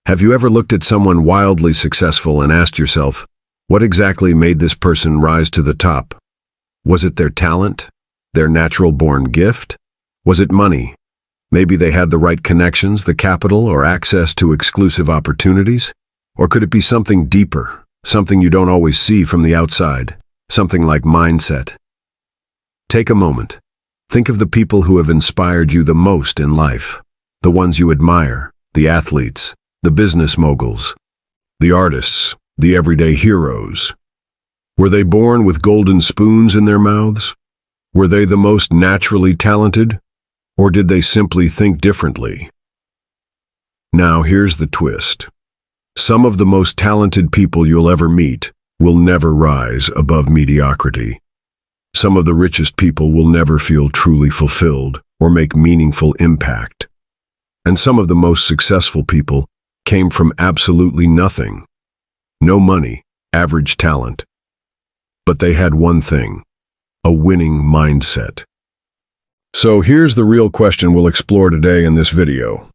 Have you ever looked at someone wildly successful and asked yourself, what exactly made this person rise to the top? Was it their talent? Their natural-born gift? Was it money? Maybe they had the right connections, the capital, or access to exclusive opportunities? Or could it be something deeper, something you don't always see from the outside, something like mindset? Take a moment. Think of the people who have inspired you the most in life, the ones you admire, the athletes, the business moguls, the artists, the everyday heroes. Were they born with golden spoons in their mouths? Were they the most naturally talented? Or did they simply think differently? Now here's the twist. Some of the most talented people you'll ever meet will never rise above mediocrity. Some of the richest people will never feel truly fulfilled or make meaningful impact. And some of the most successful people came from absolutely nothing. No money, average talent. But they had one thing, a winning mindset. So here's the real question we'll explore today in this video.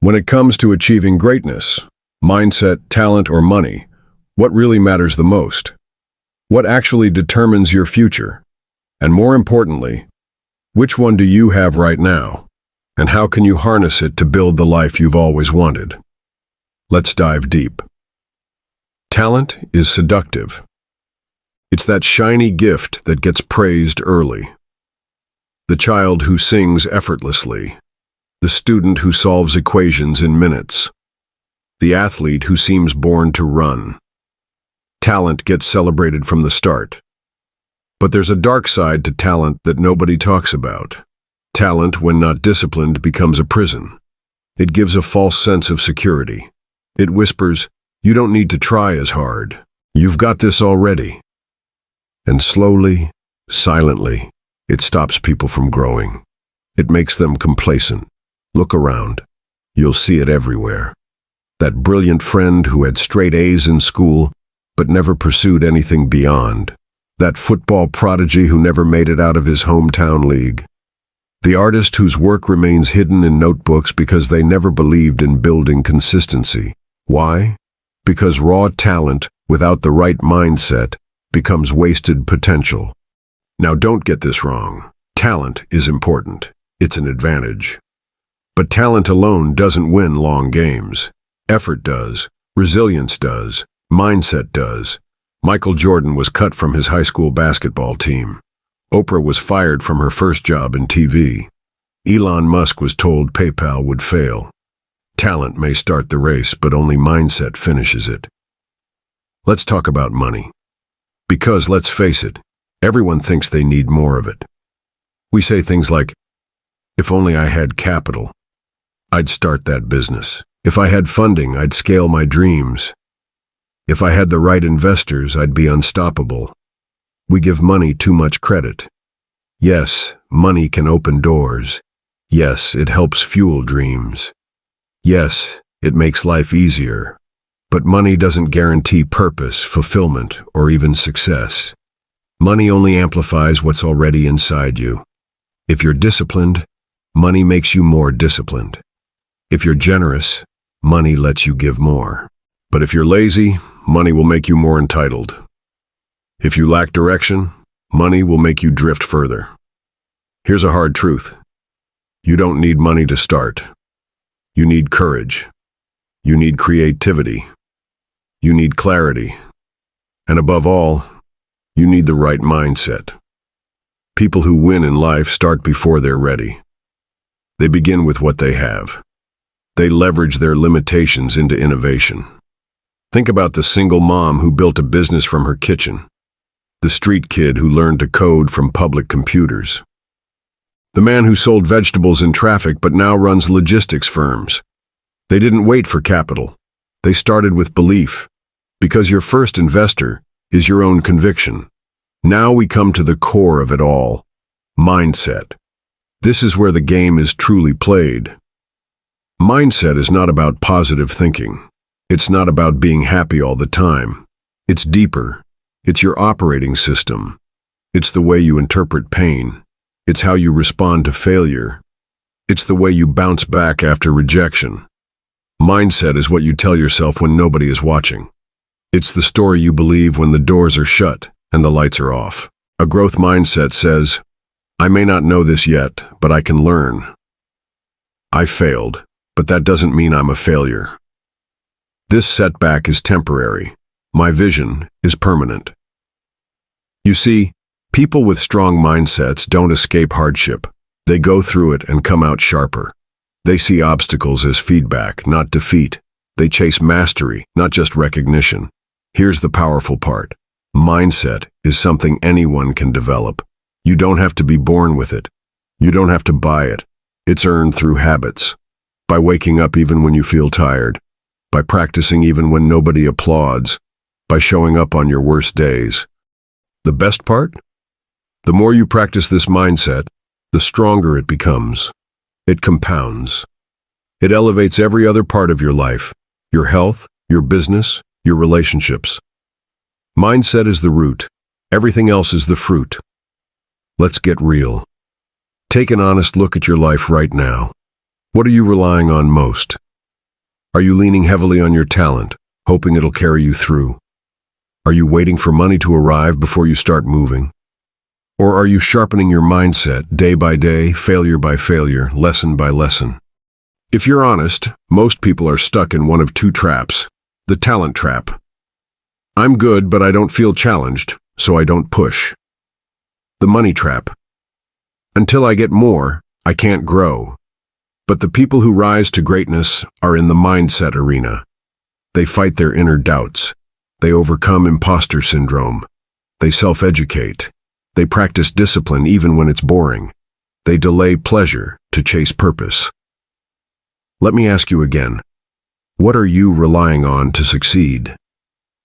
When it comes to achieving greatness, mindset, talent, or money, what really matters the most? What actually determines your future? And more importantly, which one do you have right now? And how can you harness it to build the life you've always wanted? Let's dive deep. Talent is seductive. It's that shiny gift that gets praised early. The child who sings effortlessly. The student who solves equations in minutes. The athlete who seems born to run. Talent gets celebrated from the start. But there's a dark side to talent that nobody talks about. Talent, when not disciplined, becomes a prison. It gives a false sense of security. It whispers, you don't need to try as hard. You've got this already. And slowly, silently, it stops people from growing. It makes them complacent. Look around. You'll see it everywhere. That brilliant friend who had straight A's in school, but never pursued anything beyond. That football prodigy who never made it out of his hometown league. The artist whose work remains hidden in notebooks because they never believed in building consistency. Why? Because raw talent, without the right mindset, becomes wasted potential. Now don't get this wrong. Talent is important. It's an advantage. But talent alone doesn't win long games. Effort does. Resilience does. Mindset does. Michael Jordan was cut from his high school basketball team. Oprah was fired from her first job in TV. Elon Musk was told PayPal would fail. Talent may start the race, but only mindset finishes it. Let's talk about money. Because, let's face it, everyone thinks they need more of it. We say things like, if only I had capital, I'd start that business. If I had funding, I'd scale my dreams. If I had the right investors, I'd be unstoppable. We give money too much credit. Yes, money can open doors. Yes, it helps fuel dreams. Yes, it makes life easier. But money doesn't guarantee purpose, fulfillment, or even success. Money only amplifies what's already inside you. If you're disciplined, money makes you more disciplined. If you're generous, money lets you give more. But if you're lazy, money will make you more entitled. If you lack direction, money will make you drift further. Here's a hard truth. You don't need money to start. You need courage. You need creativity. You need clarity. And above all, you need the right mindset. People who win in life start before they're ready. They begin with what they have. They leverage their limitations into innovation. Think about the single mom who built a business from her kitchen. The street kid who learned to code from public computers. The man who sold vegetables in traffic but now runs logistics firms. They didn't wait for capital. They started with belief. Because your first investor is your own conviction. Now we come to the core of it all. Mindset. This is where the game is truly played. Mindset is not about positive thinking. It's not about being happy all the time. It's deeper. It's your operating system. It's the way you interpret pain. It's how you respond to failure. It's the way you bounce back after rejection. Mindset is what you tell yourself when nobody is watching. It's the story you believe when the doors are shut and the lights are off. A growth mindset says, I may not know this yet, but I can learn. I failed, but that doesn't mean I'm a failure. This setback is temporary. My vision is permanent. You see, people with strong mindsets don't escape hardship. They go through it and come out sharper. They see obstacles as feedback, not defeat. They chase mastery, not just recognition. Here's the powerful part. Mindset is something anyone can develop. You don't have to be born with it. You don't have to buy it. It's earned through habits. By waking up even when you feel tired. By practicing even when nobody applauds. By showing up on your worst days. The best part? The more you practice this mindset, the stronger it becomes. It compounds. It elevates every other part of your life, your health, your business, your relationships. Mindset is the root. Everything else is the fruit. Let's get real. Take an honest look at your life right now. What are you relying on most? Are you leaning heavily on your talent, hoping it'll carry you through? Are you waiting for money to arrive before you start moving? Or are you sharpening your mindset day by day, failure by failure, lesson by lesson? If you're honest, most people are stuck in one of two traps. The talent trap. I'm good, but I don't feel challenged, so I don't push. The money trap. Until I get more, I can't grow. But the people who rise to greatness are in the mindset arena. They fight their inner doubts. They overcome imposter syndrome. They self-educate. They practice discipline even when it's boring. They delay pleasure to chase purpose. Let me ask you again. What are you relying on to succeed?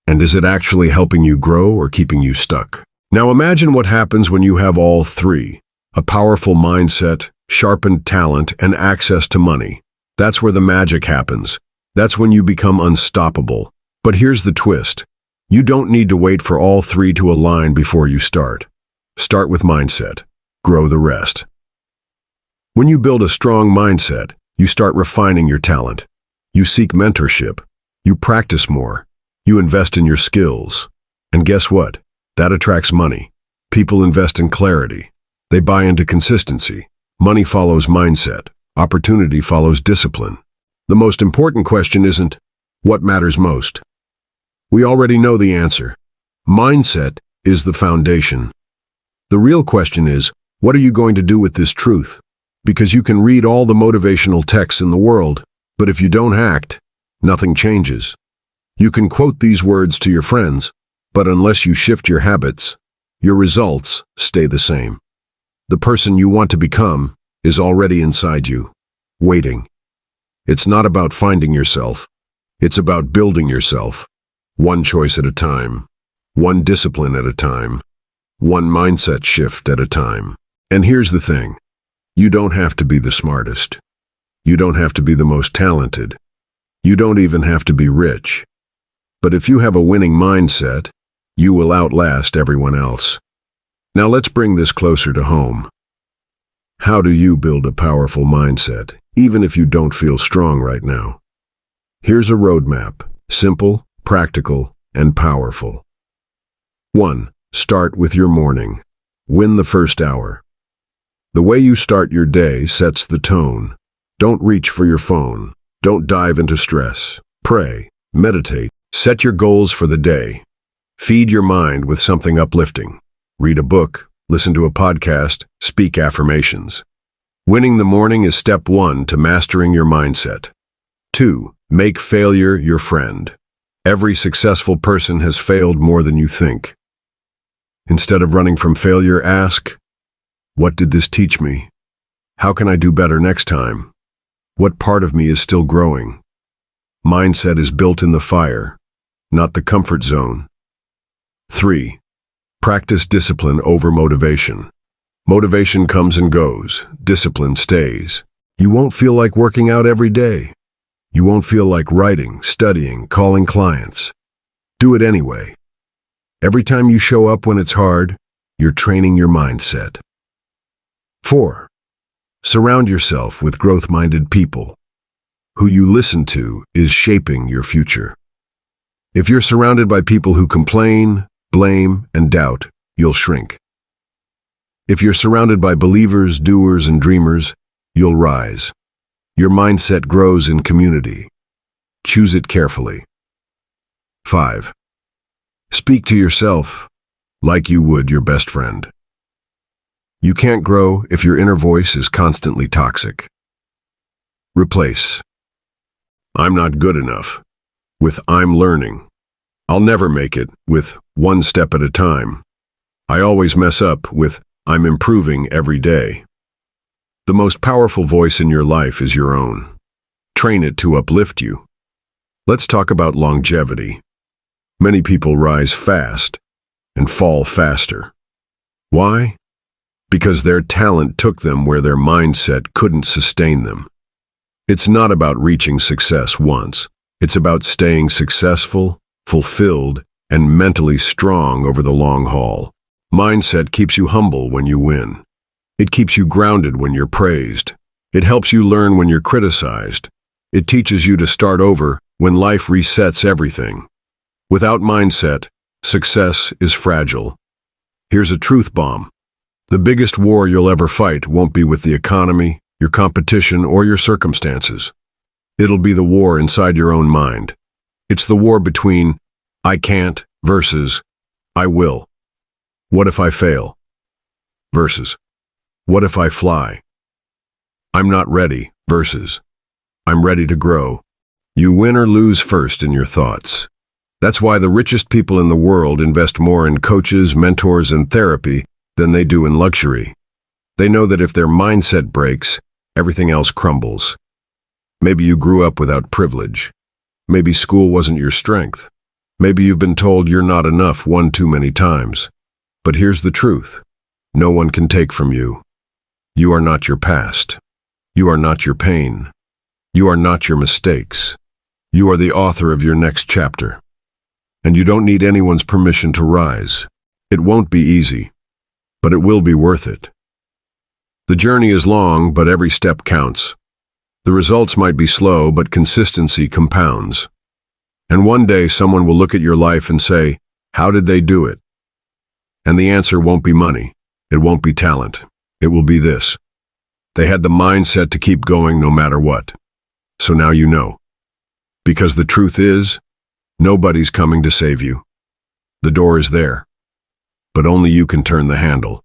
And is it actually helping you grow or keeping you stuck? Now imagine what happens when you have all three. A powerful mindset, sharpened talent, and access to money. That's where the magic happens. That's when you become unstoppable. But here's the twist. You don't need to wait for all three to align before you start. Start with mindset. Grow the rest. When you build a strong mindset, you start refining your talent. You seek mentorship. You practice more. You invest in your skills. And guess what? That attracts money. People invest in clarity. They buy into consistency. Money follows mindset. Opportunity follows discipline. The most important question isn't, what matters most? We already know the answer. Mindset is the foundation. The real question is, what are you going to do with this truth? Because you can read all the motivational texts in the world, but if you don't act, nothing changes. You can quote these words to your friends, but unless you shift your habits, your results stay the same. The person you want to become is already inside you, waiting. It's not about finding yourself. It's about building yourself. One choice at a time. One discipline at a time. One mindset shift at a time. And here's the thing. You don't have to be the smartest. You don't have to be the most talented. You don't even have to be rich. But if you have a winning mindset, you will outlast everyone else. Now let's bring this closer to home. How do you build a powerful mindset, even if you don't feel strong right now? Here's a roadmap, simple, practical, and powerful. 1. Start with your morning. Win the first hour. The way you start your day sets the tone. Don't reach for your phone. Don't dive into stress. Pray, meditate, set your goals for the day. Feed your mind with something uplifting. Read a book, listen to a podcast, speak affirmations. Winning the morning is step 1 to mastering your mindset. 2. Make failure your friend. Every successful person has failed more than you think. Instead of running from failure, ask, what did this teach me? How can I do better next time? What part of me is still growing? Mindset is built in the fire, not the comfort zone. 3. Practice discipline over motivation. Motivation comes and goes. Discipline stays. You won't feel like working out every day. You won't feel like writing, studying, calling clients. Do it anyway. Every time you show up when it's hard, you're training your mindset. 4. Surround yourself with growth-minded people. Who you listen to is shaping your future. If you're surrounded by people who complain, blame, and doubt, you'll shrink. If you're surrounded by believers, doers, and dreamers, you'll rise. Your mindset grows in community. Choose it carefully. 5. Speak to yourself like you would your best friend. You can't grow if your inner voice is constantly toxic. Replace "I'm not good enough" with "I'm learning." "I'll never make it" with "one step at a time." "I always mess up" with "I'm improving every day." The most powerful voice in your life is your own. Train it to uplift you. Let's talk about longevity. Many people rise fast and fall faster. Why? Because their talent took them where their mindset couldn't sustain them. It's not about reaching success once. It's about staying successful, fulfilled, and mentally strong over the long haul. Mindset keeps you humble when you win. It keeps you grounded when you're praised. It helps you learn when you're criticized. It teaches you to start over when life resets everything. Without mindset, success is fragile. Here's a truth bomb. The biggest war you'll ever fight won't be with the economy, your competition, or your circumstances. It'll be the war inside your own mind. It's the war between "I can't" versus "I will." What if I fail? Versus what if I fly? I'm not ready versus I'm ready to grow. You win or lose first in your thoughts. That's why the richest people in the world invest more in coaches, mentors, and therapy than they do in luxury. They know that if their mindset breaks, everything else crumbles. Maybe you grew up without privilege. Maybe school wasn't your strength. Maybe you've been told you're not enough one too many times. But here's the truth. No one can take from you. You are not your past. You are not your pain. You are not your mistakes. You are the author of your next chapter. And you don't need anyone's permission to rise. It won't be easy, but it will be worth it. The journey is long, but every step counts. The results might be slow, but consistency compounds. And one day someone will look at your life and say, "How did they do it?" And the answer won't be money. It won't be talent. It will be this: they had the mindset to keep going no matter what. So now you know. Because the truth is, nobody's coming to save you. The door is there, but only you can turn the handle.